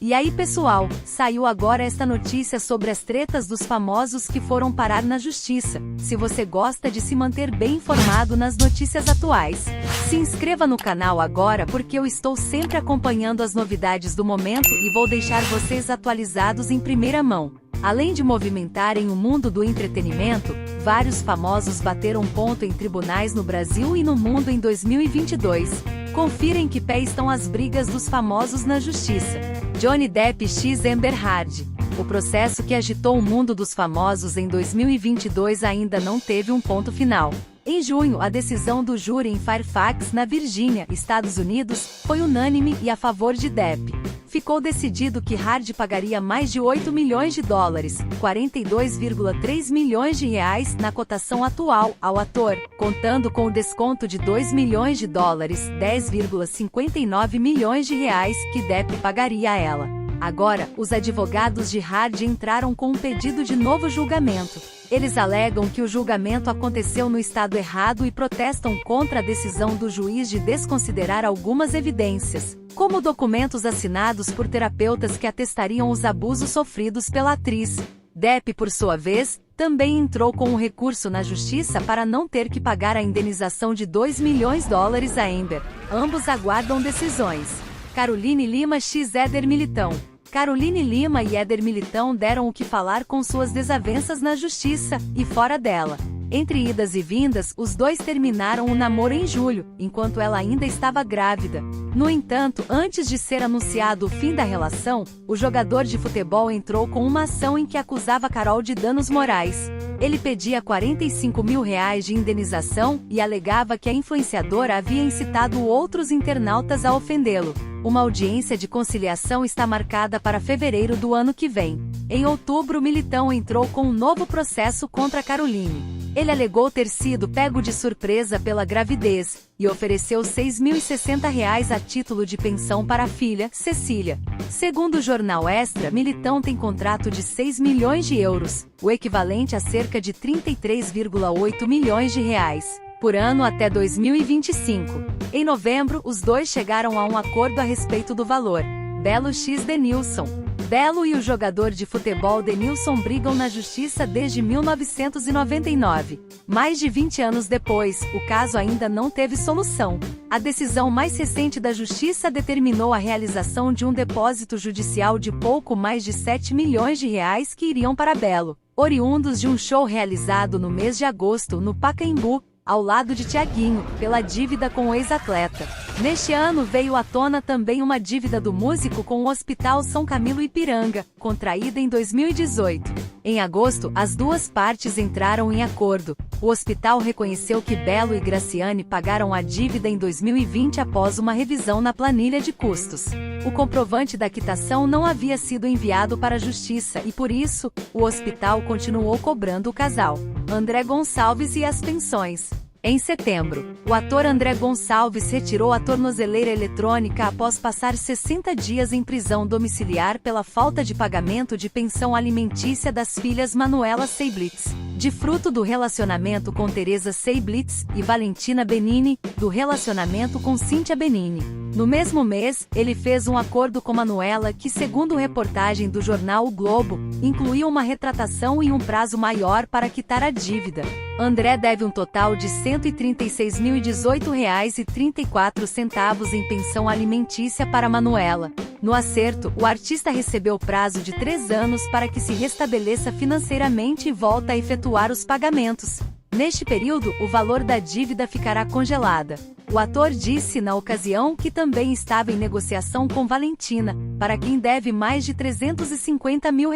E aí pessoal, saiu agora esta notícia sobre as tretas dos famosos que foram parar na justiça. Se você gosta de se manter bem informado nas notícias atuais, se inscreva no canal agora porque eu estou sempre acompanhando as novidades do momento e vou deixar vocês atualizados em primeira mão. Além de movimentarem o mundo do entretenimento, vários famosos bateram ponto em tribunais no Brasil e no mundo em 2022. Confira em que pé estão as brigas dos famosos na justiça. Johnny Depp x Amber Heard. O processo que agitou o mundo dos famosos em 2022 ainda não teve um ponto final. Em junho, a decisão do júri em Fairfax, na Virgínia, Estados Unidos, foi unânime e a favor de Depp. Ficou decidido que Heard pagaria mais de 8 milhões de dólares, 42,3 milhões de reais, na cotação atual, ao ator, contando com o desconto de 2 milhões de dólares, 10,59 milhões de reais, que Depp pagaria a ela. Agora, os advogados de Heard entraram com um pedido de novo julgamento. Eles alegam que o julgamento aconteceu no estado errado e protestam contra a decisão do juiz de desconsiderar algumas evidências, como documentos assinados por terapeutas que atestariam os abusos sofridos pela atriz. Depp, por sua vez, também entrou com um recurso na justiça para não ter que pagar a indenização de 2 milhões de dólares a Amber. Ambos aguardam decisões. Caroline Lima x Éder Militão. Caroline Lima e Éder Militão deram o que falar com suas desavenças na justiça e fora dela. Entre idas e vindas, os dois terminaram o namoro em julho, enquanto ela ainda estava grávida. No entanto, antes de ser anunciado o fim da relação, o jogador de futebol entrou com uma ação em que acusava Carol de danos morais. Ele pedia 45 mil reais de indenização e alegava que a influenciadora havia incitado outros internautas a ofendê-lo. Uma audiência de conciliação está marcada para fevereiro do ano que vem. Em outubro, Militão entrou com um novo processo contra Caroline. Ele alegou ter sido pego de surpresa pela gravidez e ofereceu R$ 6.060 a título de pensão para a filha, Cecília. Segundo o jornal Extra, Militão tem contrato de 6 milhões de euros, o equivalente a cerca de 33,8 milhões de reais, por ano até 2025. Em novembro, os dois chegaram a um acordo a respeito do valor. Belo x Denilson. Belo e o jogador de futebol Denilson brigam na justiça desde 1999. Mais de 20 anos depois, o caso ainda não teve solução. A decisão mais recente da justiça determinou a realização de um depósito judicial de pouco mais de 7 milhões de reais que iriam para Belo, oriundos de um show realizado no mês de agosto no Pacaembu, ao lado de Thiaguinho, pela dívida com o ex-atleta. Neste ano veio à tona também uma dívida do músico com o Hospital São Camilo Ipiranga, contraída em 2018. Em agosto, as duas partes entraram em acordo. O hospital reconheceu que Belo e Graciane pagaram a dívida em 2020 após uma revisão na planilha de custos. O comprovante da quitação não havia sido enviado para a justiça e, por isso, o hospital continuou cobrando o casal. André Gonçalves e as pensões. Em setembro, o ator André Gonçalves retirou a tornozeleira eletrônica após passar 60 dias em prisão domiciliar pela falta de pagamento de pensão alimentícia das filhas Manuela Seiblitz, de fruto do relacionamento com Teresa Seiblitz, e Valentina Benini, do relacionamento com Cíntia Benini. No mesmo mês, ele fez um acordo com Manuela que, segundo reportagem do jornal O Globo, incluía uma retratação e um prazo maior para quitar a dívida. André deve um total de R$ 136.018,34 em pensão alimentícia para Manuela. No acerto, o artista recebeu prazo de 3 anos para que se restabeleça financeiramente e volta a efetuar os pagamentos. Neste período, o valor da dívida ficará congelada. O ator disse na ocasião que também estava em negociação com Valentina, para quem deve mais de R$ 350 mil.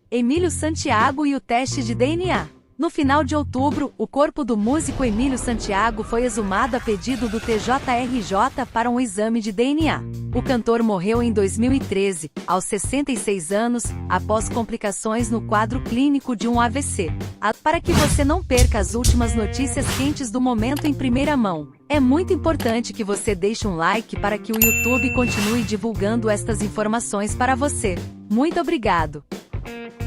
Emílio Santiago e o teste de DNA. No final de outubro, o corpo do músico Emílio Santiago foi exumado a pedido do TJRJ para um exame de DNA. O cantor morreu em 2013, aos 66 anos, após complicações no quadro clínico de um AVC. Para que você não perca as últimas notícias quentes do momento em primeira mão, é muito importante que você deixe um like para que o YouTube continue divulgando estas informações para você. Muito obrigado!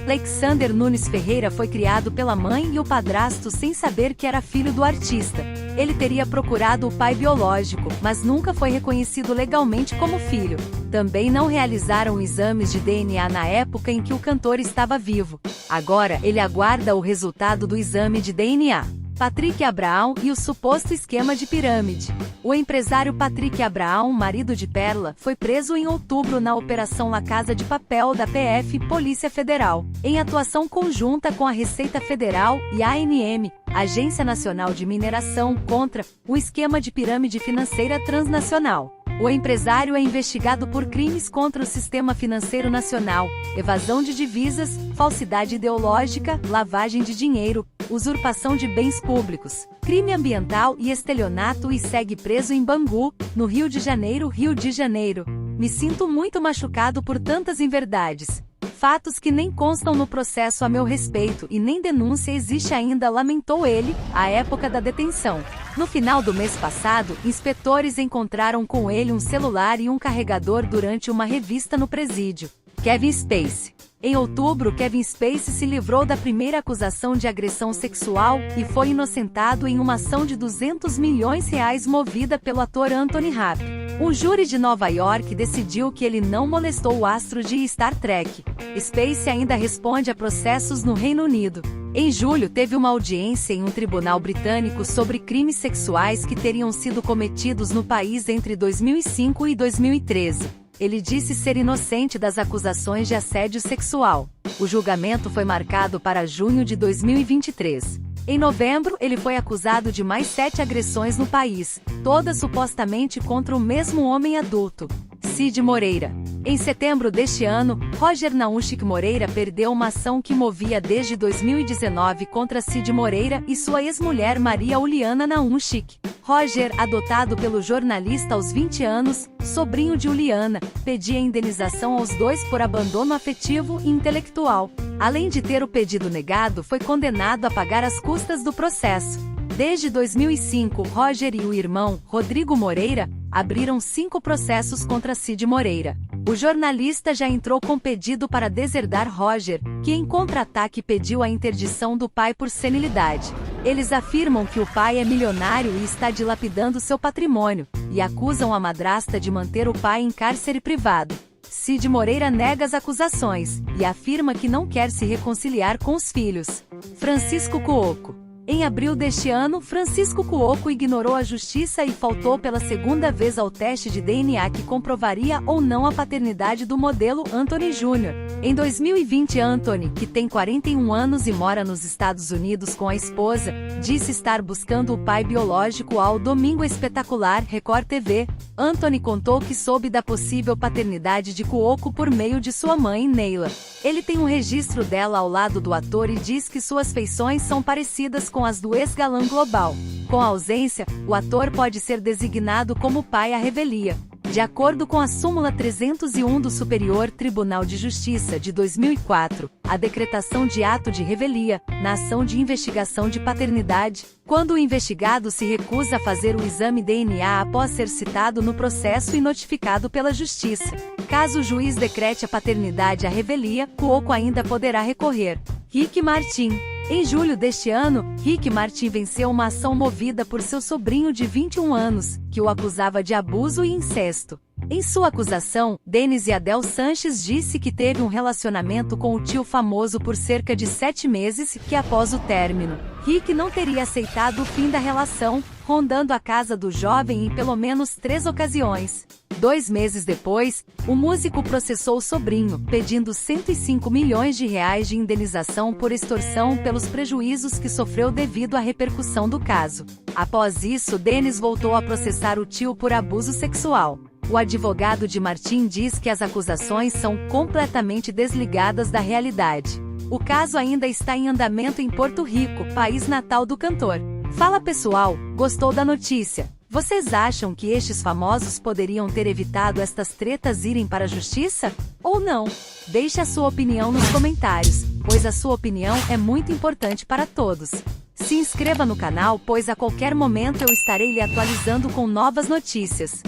Alexander Nunes Ferreira foi criado pela mãe e o padrasto sem saber que era filho do artista. Ele teria procurado o pai biológico, mas nunca foi reconhecido legalmente como filho. Também não realizaram exames de DNA na época em que o cantor estava vivo. Agora, ele aguarda o resultado do exame de DNA. Patrick Abraão e o suposto esquema de pirâmide. O empresário Patrick Abraão, marido de Perla, foi preso em outubro na Operação La Casa de Papel da PF, Polícia Federal, em atuação conjunta com a Receita Federal e a ANM, Agência Nacional de Mineração, contra o esquema de pirâmide financeira transnacional. O empresário é investigado por crimes contra o sistema financeiro nacional, evasão de divisas, falsidade ideológica, lavagem de dinheiro, usurpação de bens públicos, crime ambiental e estelionato e segue preso em Bangu, no Rio de Janeiro, Rio de Janeiro. Me sinto muito machucado por tantas inverdades. Fatos que nem constam no processo a meu respeito e nem denúncia existe ainda, lamentou ele, à época da detenção. No final do mês passado, inspetores encontraram com ele um celular e um carregador durante uma revista no presídio. Kevin Spacey. Em outubro, Kevin Spacey se livrou da primeira acusação de agressão sexual e foi inocentado em uma ação de R$200 milhões movida pelo ator Anthony Rapp. Um júri de Nova York decidiu que ele não molestou o astro de Star Trek. Spacey ainda responde a processos no Reino Unido. Em julho, teve uma audiência em um tribunal britânico sobre crimes sexuais que teriam sido cometidos no país entre 2005 e 2013. Ele disse ser inocente das acusações de assédio sexual. O julgamento foi marcado para junho de 2023. Em novembro, ele foi acusado de mais 7 agressões no país, todas supostamente contra o mesmo homem adulto. Cid Moreira. Em setembro deste ano, Roger Naunchik Moreira perdeu uma ação que movia desde 2019 contra Cid Moreira e sua ex-mulher Maria Uliana Naunchik. Roger, adotado pelo jornalista aos 20 anos, sobrinho de Uliana, pedia indenização aos dois por abandono afetivo e intelectual. Além de ter o pedido negado, foi condenado a pagar as custas do processo. Desde 2005, Roger e o irmão, Rodrigo Moreira, abriram 5 processos contra Cid Moreira. O jornalista já entrou com pedido para deserdar Roger, que em contra-ataque pediu a interdição do pai por senilidade. Eles afirmam que o pai é milionário e está dilapidando seu patrimônio, e acusam a madrasta de manter o pai em cárcere privado. Cid Moreira nega as acusações, e afirma que não quer se reconciliar com os filhos. Francisco Cuoco. Em abril deste ano, Francisco Cuoco ignorou a justiça e faltou pela segunda vez ao teste de DNA que comprovaria ou não a paternidade do modelo Anthony Jr. Em 2020, Anthony, que tem 41 anos e mora nos Estados Unidos com a esposa, disse estar buscando o pai biológico ao Domingo Espetacular Record TV. Anthony contou que soube da possível paternidade de Cuoco por meio de sua mãe, Neila. Ele tem um registro dela ao lado do ator e diz que suas feições são parecidas com as do ex-galã global. Com a ausência, o ator pode ser designado como pai à revelia. De acordo com a súmula 301 do Superior Tribunal de Justiça de 2004, a decretação de ato de revelia, na ação de investigação de paternidade, quando o investigado se recusa a fazer o exame DNA após ser citado no processo e notificado pela Justiça. Caso o juiz decrete a paternidade à revelia, Cuoco ainda poderá recorrer. Rick Martin. Em julho deste ano, Rick Martin venceu uma ação movida por seu sobrinho de 21 anos, que o acusava de abuso e incesto. Em sua acusação, Denise Adel Sanches disse que teve um relacionamento com o tio famoso por cerca de 7 meses e que após o término, Rick não teria aceitado o fim da relação, rondando a casa do jovem em pelo menos 3 ocasiões. 2 meses depois, o músico processou o sobrinho, pedindo R$105 milhões de indenização por extorsão pelos prejuízos que sofreu devido à repercussão do caso. Após isso, Dennis voltou a processar o tio por abuso sexual. O advogado de Martin diz que as acusações são completamente desligadas da realidade. O caso ainda está em andamento em Porto Rico, país natal do cantor. Fala pessoal, gostou da notícia? Vocês acham que estes famosos poderiam ter evitado estas tretas irem para a justiça? Ou não? Deixe a sua opinião nos comentários, pois a sua opinião é muito importante para todos. Se inscreva no canal, pois a qualquer momento eu estarei lhe atualizando com novas notícias.